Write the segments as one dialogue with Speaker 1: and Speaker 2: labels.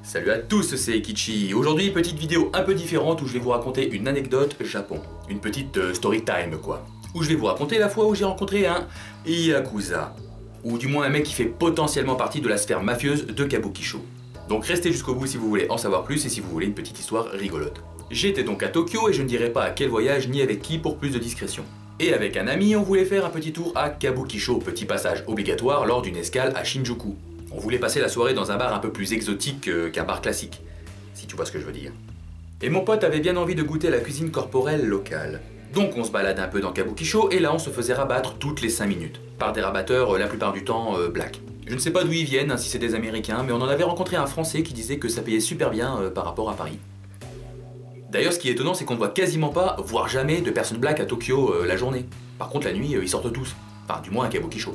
Speaker 1: Salut à tous, c'est Ekichi. Aujourd'hui, petite vidéo un peu différente où je vais vous raconter une anecdote Japon. Une petite story time quoi. Où je vais vous raconter la fois où j'ai rencontré un Yakuza. Ou du moins un mec qui fait potentiellement partie de la sphère mafieuse de Kabukicho. Donc restez jusqu'au bout si vous voulez en savoir plus et si vous voulez une petite histoire rigolote. J'étais donc à Tokyo et je ne dirai pas à quel voyage ni avec qui pour plus de discrétion. Et avec un ami, on voulait faire un petit tour à Kabukicho, petit passage obligatoire lors d'une escale à Shinjuku. On voulait passer la soirée dans un bar un peu plus exotique qu'un bar classique, si tu vois ce que je veux dire. Et mon pote avait bien envie de goûter à la cuisine corporelle locale. Donc on se balade un peu dans Kabukicho et là on se faisait rabattre toutes les 5 minutes, par des rabatteurs la plupart du temps black. Je ne sais pas d'où ils viennent, si c'est des Américains, mais on en avait rencontré un Français qui disait que ça payait super bien par rapport à Paris. D'ailleurs ce qui est étonnant c'est qu'on ne voit quasiment pas, voire jamais, de personnes black à Tokyo la journée. Par contre la nuit ils sortent tous, enfin du moins à Kabukicho.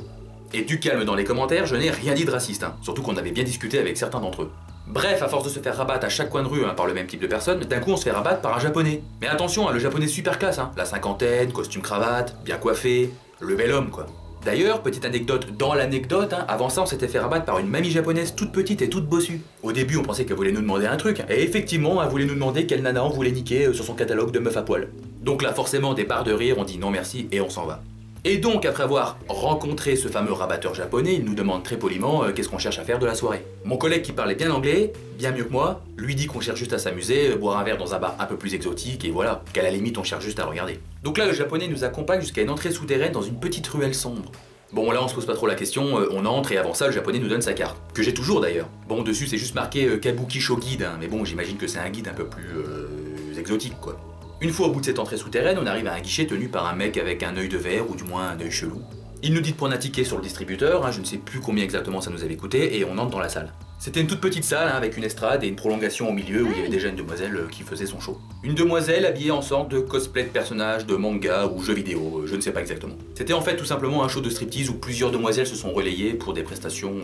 Speaker 1: Et du calme dans les commentaires, je n'ai rien dit de raciste, surtout qu'on avait bien discuté avec certains d'entre eux. Bref, à force de se faire rabattre à chaque coin de rue par le même type de personne, d'un coup on se fait rabattre par un japonais. Mais attention, le japonais super classe, la cinquantaine, costume cravate, bien coiffé, le bel homme quoi. D'ailleurs, petite anecdote dans l'anecdote, avant ça on s'était fait rabattre par une mamie japonaise toute petite et toute bossue. Au début on pensait qu'elle voulait nous demander un truc, et effectivement elle voulait nous demander quelle nana on voulait niquer sur son catalogue de meufs à poil. Donc là forcément des barres de rire, on dit non merci et on s'en va. Et donc, après avoir rencontré ce fameux rabatteur japonais, il nous demande très poliment qu'est-ce qu'on cherche à faire de la soirée. Mon collègue qui parlait bien anglais, bien mieux que moi, lui dit qu'on cherche juste à s'amuser, boire un verre dans un bar un peu plus exotique, et voilà, qu'à la limite on cherche juste à regarder. Donc là, le japonais nous accompagne jusqu'à une entrée souterraine dans une petite ruelle sombre. Bon là on se pose pas trop la question, on entre et avant ça le japonais nous donne sa carte, que j'ai toujours d'ailleurs. Bon dessus c'est juste marqué Kabukicho guide, mais bon j'imagine que c'est un guide un peu plus exotique quoi. Une fois au bout de cette entrée souterraine, on arrive à un guichet tenu par un mec avec un œil de verre ou du moins un œil chelou. Il nous dit de prendre un ticket sur le distributeur, je ne sais plus combien exactement ça nous avait coûté, et on entre dans la salle. C'était une toute petite salle avec une estrade et une prolongation au milieu où il y avait déjà une demoiselle qui faisait son show. Une demoiselle habillée en sorte de cosplay de personnage de manga ou jeu vidéo, je ne sais pas exactement. C'était en fait tout simplement un show de striptease où plusieurs demoiselles se sont relayées pour des prestations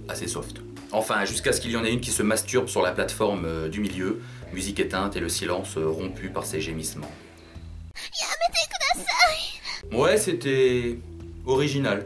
Speaker 1: assez soft. Enfin, jusqu'à ce qu'il y en ait une qui se masturbe sur la plateforme du milieu, musique éteinte et le silence rompu par ses gémissements. Ouais, c'était original.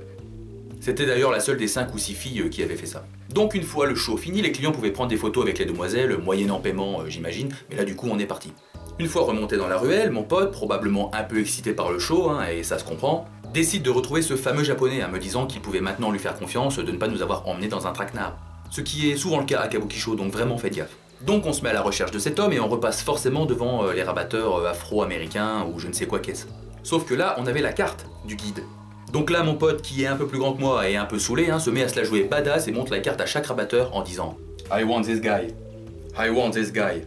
Speaker 1: C'était d'ailleurs la seule des 5 ou 6 filles qui avaient fait ça. Donc une fois le show fini, les clients pouvaient prendre des photos avec les demoiselles, moyennant paiement j'imagine, mais là du coup on est parti. Une fois remonté dans la ruelle, mon pote, probablement un peu excité par le show, et ça se comprend, décide de retrouver ce fameux japonais, me disant qu'il pouvait maintenant lui faire confiance de ne pas nous avoir emmenés dans un traquenard. Ce qui est souvent le cas à Kabukicho, donc vraiment faites gaffe. Donc on se met à la recherche de cet homme et on repasse forcément devant les rabatteurs afro-américains ou je ne sais quoi qu'est-ce. Sauf que là, on avait la carte du guide. Donc là, mon pote, qui est un peu plus grand que moi et un peu saoulé, se met à se la jouer badass et montre la carte à chaque rabatteur en disant « I want this guy. I want this guy.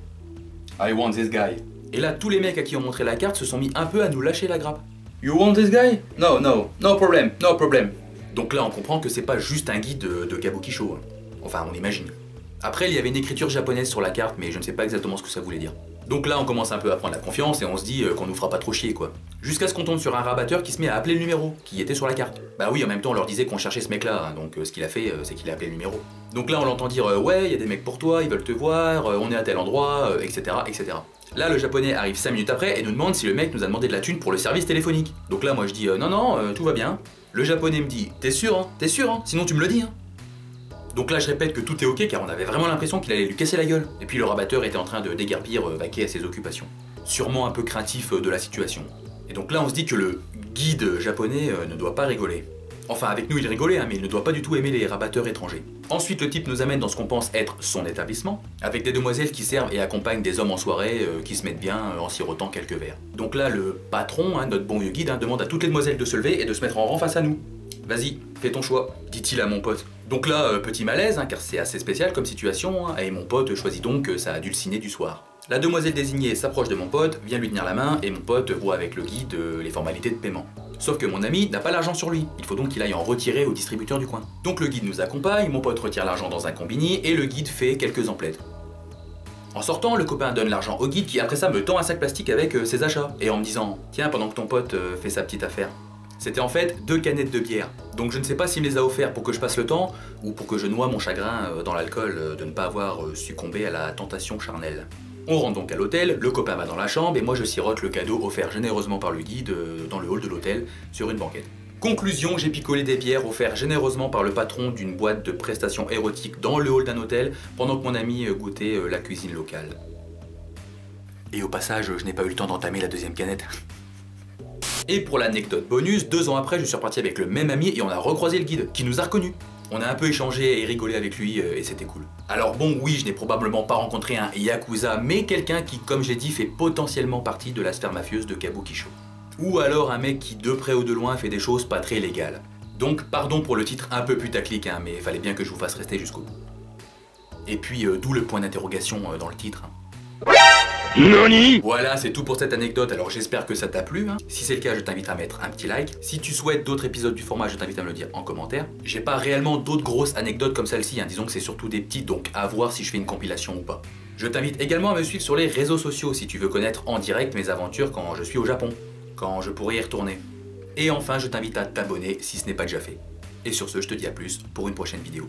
Speaker 1: I want this guy. » Et là, tous les mecs à qui on montrait la carte se sont mis un peu à nous lâcher la grappe. « You want this guy? No, no, no problem, no problem. » Donc là, on comprend que c'est pas juste un guide de Kabukicho. Enfin, on imagine. Après, il y avait une écriture japonaise sur la carte, mais je ne sais pas exactement ce que ça voulait dire. Donc là, on commence un peu à prendre la confiance et on se dit qu'on nous fera pas trop chier quoi. Jusqu'à ce qu'on tombe sur un rabatteur qui se met à appeler le numéro, qui était sur la carte. Bah oui, en même temps, on leur disait qu'on cherchait ce mec-là, donc ce qu'il a fait, c'est qu'il a appelé le numéro. Donc là, on l'entend dire ouais, il y a des mecs pour toi, ils veulent te voir, on est à tel endroit, etc., etc. Là, le japonais arrive 5 minutes après et nous demande si le mec nous a demandé de la thune pour le service téléphonique. Donc là, moi je dis non, non, tout va bien. Le japonais me dit t'es sûr, sinon tu me le dis, Donc là je répète que tout est ok car on avait vraiment l'impression qu'il allait lui casser la gueule. Et puis le rabatteur était en train de déguerpir, vaquer à ses occupations. Sûrement un peu craintif de la situation. Et donc là on se dit que le guide japonais ne doit pas rigoler. Enfin avec nous il rigolait mais il ne doit pas du tout aimer les rabatteurs étrangers. Ensuite le type nous amène dans ce qu'on pense être son établissement, avec des demoiselles qui servent et accompagnent des hommes en soirée qui se mettent bien en sirotant quelques verres. Donc là le patron, notre bon vieux guide, demande à toutes les demoiselles de se lever et de se mettre en rang face à nous. Vas-y, fais ton choix, dit-il à mon pote. Donc là, petit malaise, car c'est assez spécial comme situation, et mon pote choisit donc sa dulcinée du soir. La demoiselle désignée s'approche de mon pote, vient lui tenir la main, et mon pote voit avec le guide les formalités de paiement. Sauf que mon ami n'a pas l'argent sur lui, il faut donc qu'il aille en retirer au distributeur du coin. Donc le guide nous accompagne, mon pote retire l'argent dans un combini, et le guide fait quelques emplettes. En sortant, le copain donne l'argent au guide qui après ça me tend un sac plastique avec ses achats, et en me disant « Tiens, pendant que ton pote fait sa petite affaire ». C'était en fait 2 canettes de bière. Donc je ne sais pas s'il me les a offerts pour que je passe le temps ou pour que je noie mon chagrin dans l'alcool de ne pas avoir succombé à la tentation charnelle. On rentre donc à l'hôtel, le copain va dans la chambre et moi je sirote le cadeau offert généreusement par le guide dans le hall de l'hôtel sur une banquette. Conclusion, j'ai picolé des bières offertes généreusement par le patron d'une boîte de prestations érotiques dans le hall d'un hôtel pendant que mon ami goûtait la cuisine locale. Et au passage, je n'ai pas eu le temps d'entamer la deuxième canette. Et pour l'anecdote bonus, 2 ans après, je suis reparti avec le même ami et on a recroisé le guide, qui nous a reconnus. On a un peu échangé et rigolé avec lui et c'était cool. Alors bon, oui, je n'ai probablement pas rencontré un yakuza, mais quelqu'un qui, comme j'ai dit, fait potentiellement partie de la sphère mafieuse de Kabukicho. Ou alors un mec qui, de près ou de loin, fait des choses pas très légales. Donc pardon pour le titre un peu putaclic, hein, mais fallait bien que je vous fasse rester jusqu'au bout. Et puis, d'où le point d'interrogation dans le titre.
Speaker 2: Nani ?
Speaker 1: Voilà, c'est tout pour cette anecdote, alors j'espère que ça t'a plu. Si c'est le cas, je t'invite à mettre un petit like. Si tu souhaites d'autres épisodes du format, je t'invite à me le dire en commentaire. J'ai pas réellement d'autres grosses anecdotes comme celle-ci, disons que c'est surtout des petites, donc à voir si je fais une compilation ou pas. Je t'invite également à me suivre sur les réseaux sociaux si tu veux connaître en direct mes aventures quand je suis au Japon, quand je pourrai y retourner. Et enfin, je t'invite à t'abonner si ce n'est pas déjà fait. Et sur ce, je te dis à plus pour une prochaine vidéo.